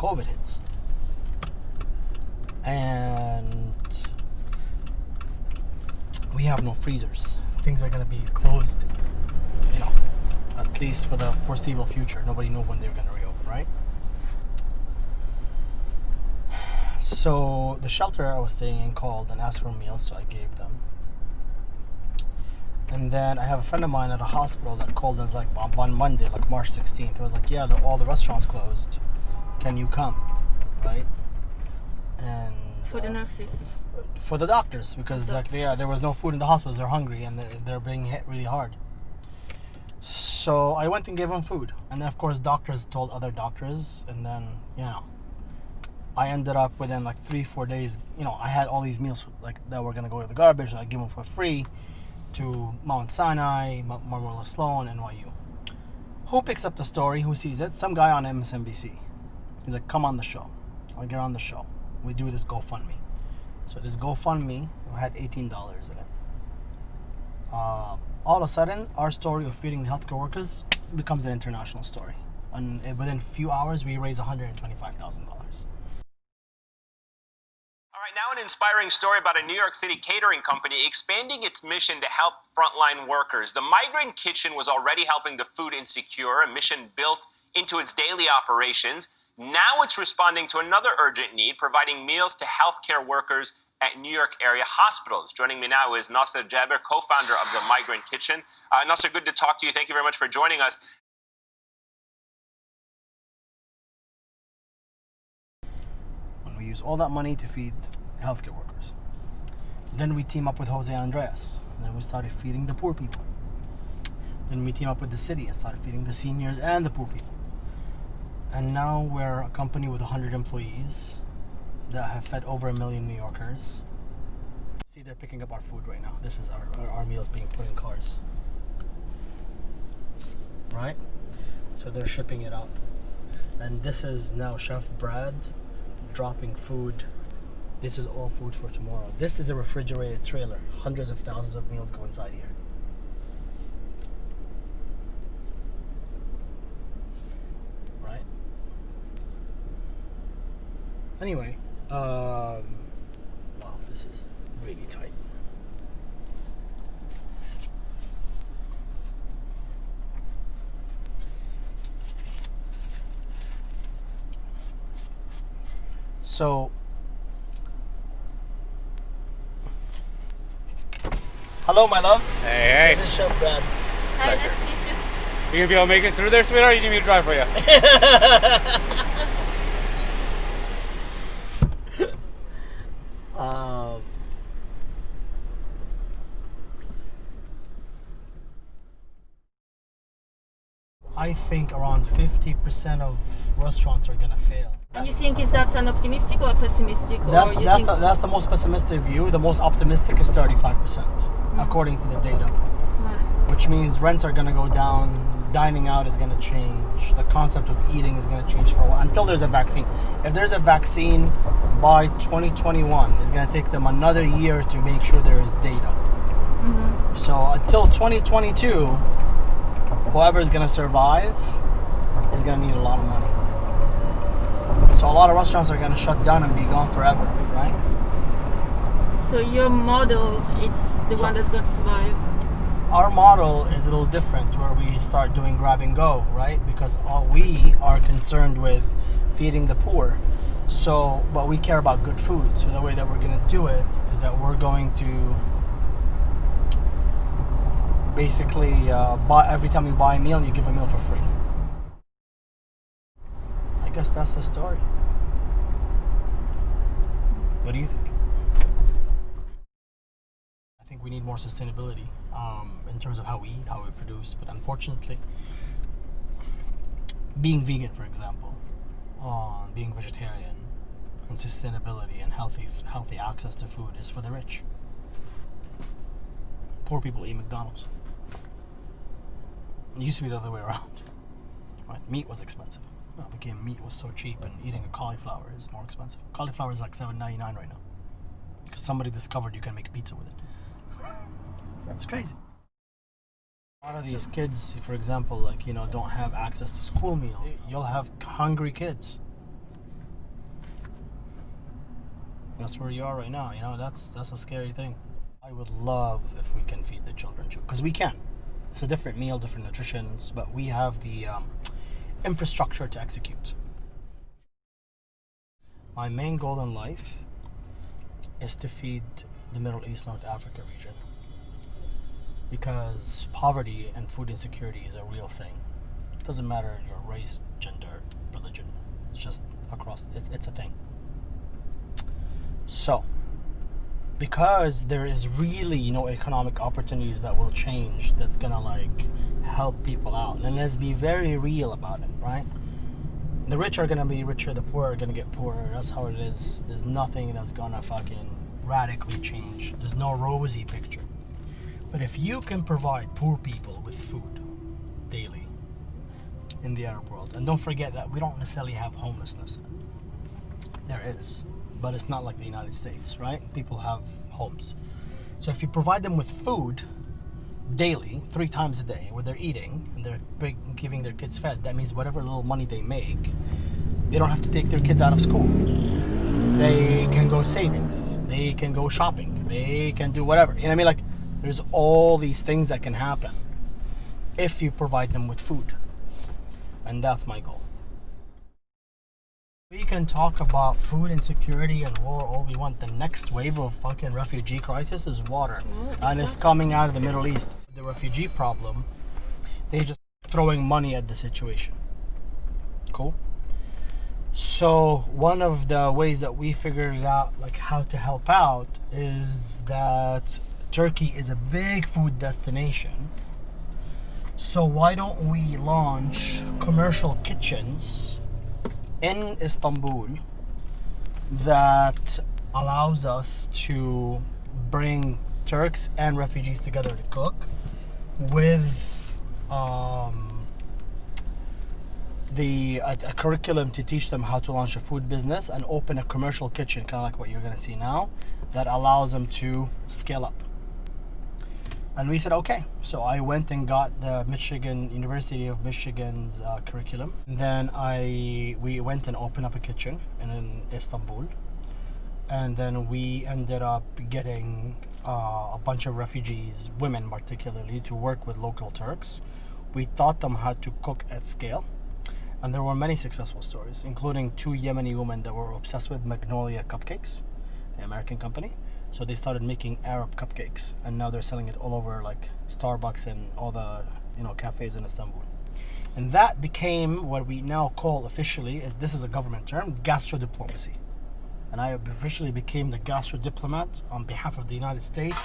COVID hits. And we have no freezers. Things are going to be closed, at least for the foreseeable future. Nobody knew when they were going to reopen, right? So the shelter I was staying in called and asked for meals, so I gave them. And then I have a friend of mine at a hospital that called and was like, on Monday, like March 16th, I was like, yeah, all the restaurants closed. Can you come? Right? And for the nurses, for the doctors, because there was no food in the hospitals. They're hungry and they're being hit really hard. So I went and gave them food, and then of course doctors told other doctors, and then I ended up within like 3-4 days. I had all these meals that were gonna go to the garbage. And I give them for free to Mount Sinai, Memorial Sloan, NYU. Who picks up the story? Who sees it? Some guy on MSNBC. He's like, come on the show. I'll get on the show. We do this GoFundMe. So this GoFundMe had $18 in it. All of a sudden, our story of feeding the healthcare workers becomes an international story. And within a few hours, we raised $125,000. All right, now an inspiring story about a New York City catering company expanding its mission to help frontline workers. The Migrant Kitchen was already helping the food insecure, a mission built into its daily operations. Now it's responding to another urgent need, providing meals to healthcare workers at New York area hospitals. Joining me now is Nasser Jaber, co-founder of the Migrant Kitchen. Nasser, good to talk to you. Thank you very much for joining us. When we use all that money to feed healthcare workers, then we team up with Jose Andres, and then we started feeding the poor people. Then we team up with the city and started feeding the seniors and the poor people. And now we're a company with 100 employees that have fed over 1 million New Yorkers. See, they're picking up our food right now. This is our meals being put in cars. Right? So they're shipping it out. And this is now Chef Brad dropping food. This is all food for tomorrow. This is a refrigerated trailer. Hundreds of thousands of meals go inside here. Anyway, wow, this is really tight. So, hello, my love. Hey. This is Chef Brad. hi, nice to meet you. You gonna be able to make it through there, sweetheart, or you need me to drive for you? I think around 50% of restaurants are gonna fail. And you think is that an optimistic or pessimistic? That's the most pessimistic view. The most optimistic is 35%, according to the data. Right. Which means rents are gonna go down, dining out is gonna change, the concept of eating is gonna change for a while until there's a vaccine. If there's a vaccine by 2021, it's gonna take them another year to make sure there is data. Mm-hmm. So until 2022, whoever is gonna survive is gonna need a lot of money. So a lot of restaurants are gonna shut down and be gone forever, right? So your model, it's the one that's going to survive. Our model is a little different, where we start doing grab and go, right? Because we are concerned with feeding the poor. So, but we care about good food. So the way that we're going to do it is that we're going to basically every time you buy a meal, you give a meal for free. I guess that's the story. What do you think? I think we need more sustainability in terms of how we eat, how we produce. But unfortunately, being vegan, for example, being vegetarian, and sustainability and healthy access to food is for the rich. Poor people eat McDonald's. It used to be the other way around. Right? Meat was expensive. Well, meat was so cheap, and eating a cauliflower is more expensive. Cauliflower is like $7.99 right now because somebody discovered you can make pizza with it. That's crazy. A lot of these kids, for example, don't have access to school meals. You'll have hungry kids. That's where you are right now. You know, that's a scary thing. I would love if we can feed the children too, because we can. It's a different meal, different nutritions, but we have the infrastructure to execute. My main goal in life is to feed the Middle East, North Africa region, because poverty and food insecurity is a real thing. It doesn't matter your race, gender, religion. It's just across. It's a thing. So, because there is really, economic opportunities that will change, that's gonna like help people out, and let's be very real about it, right? The rich are gonna be richer, the poor are gonna get poorer. That's how it is. There's nothing that's gonna fucking radically change. There's no rosy picture. But if you can provide poor people with food daily in the Arab world, and don't forget that we don't necessarily have homelessness. There is, but it's not like the United States, right? People have homes. So if you provide them with food daily, 3 times a day, where they're eating and they're giving their kids fed, that means whatever little money they make, they don't have to take their kids out of school. They can go savings. They can go shopping. They can do whatever. You know what I mean? Like, there's all these things that can happen if you provide them with food. And that's my goal. We can talk about food insecurity and war all we want. The next wave of fucking refugee crisis is water. And it's coming out of the Middle East. The refugee problem, they just throwing money at the situation. Cool? So one of the ways that we figured out like how to help out is that Turkey is a big food destination. So why don't we launch commercial kitchens in Istanbul that allows us to bring Turks and refugees together to cook with a curriculum to teach them how to launch a food business and open a commercial kitchen, kind of like what you're going to see now, that allows them to scale up. And we said, okay. So I went and got the University of Michigan's curriculum. And then we went and opened up a kitchen in Istanbul. And then we ended up getting a bunch of refugees, women particularly, to work with local Turks. We taught them how to cook at scale. And there were many successful stories, including 2 Yemeni women that were obsessed with Magnolia Cupcakes, the American company. So they started making Arab cupcakes, and now they're selling it all over like Starbucks and all the cafes in Istanbul. And that became what we now call officially, this is a government term, gastro diplomacy. And I officially became the gastro diplomat on behalf of the United States